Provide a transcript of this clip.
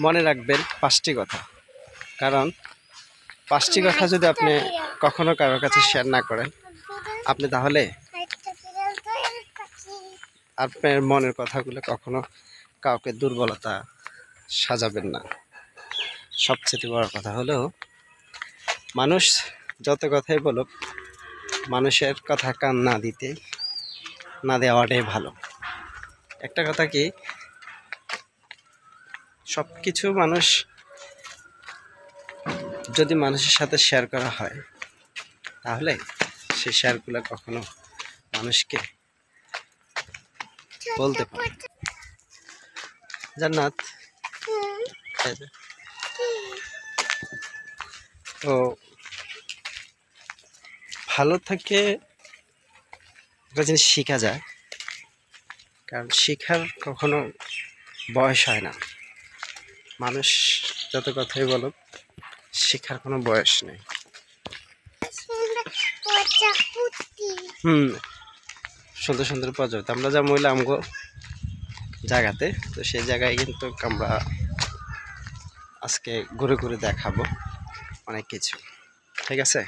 মনে রাখবেন 5টি কথা। কারণ 5টি কথা যদি আপনি কখনো কারোর কাছে শেয়ার না করেন, আপনি তাহলে আপনার মনের কথাগুলো কখনো কাউকে দুর্বলতা সাজাবেন না। সবচেয়ে বড় কথা হলো, মানুষ যত কথাই বলুক, মানুষের কথা কান না দেওয়াটাই ভালো। একটা কথা কি, সব কিছু মানুষ যদি মানুষের সাথে শেয়ার করা হয়, তাহলে সেই শেয়ারগুলো কখনো মানুষকে বলতে পারে। জান্নাত, তো ভালো থেকে একটা জিনিস শেখা যায়, কারণ শেখার কখনো বয়স হয় না। মানুষ যত কথাই বলুক, শেখার কোনো বয়স নেই। সুন্দর সুন্দর প্রজাপতি আমরা যা মহিলা আমগো জায়গাতে, তো সেই জায়গায় কিন্তু আমরা আজকে ঘুরে ঘুরে দেখাবো অনেক কিছু। ঠিক আছে।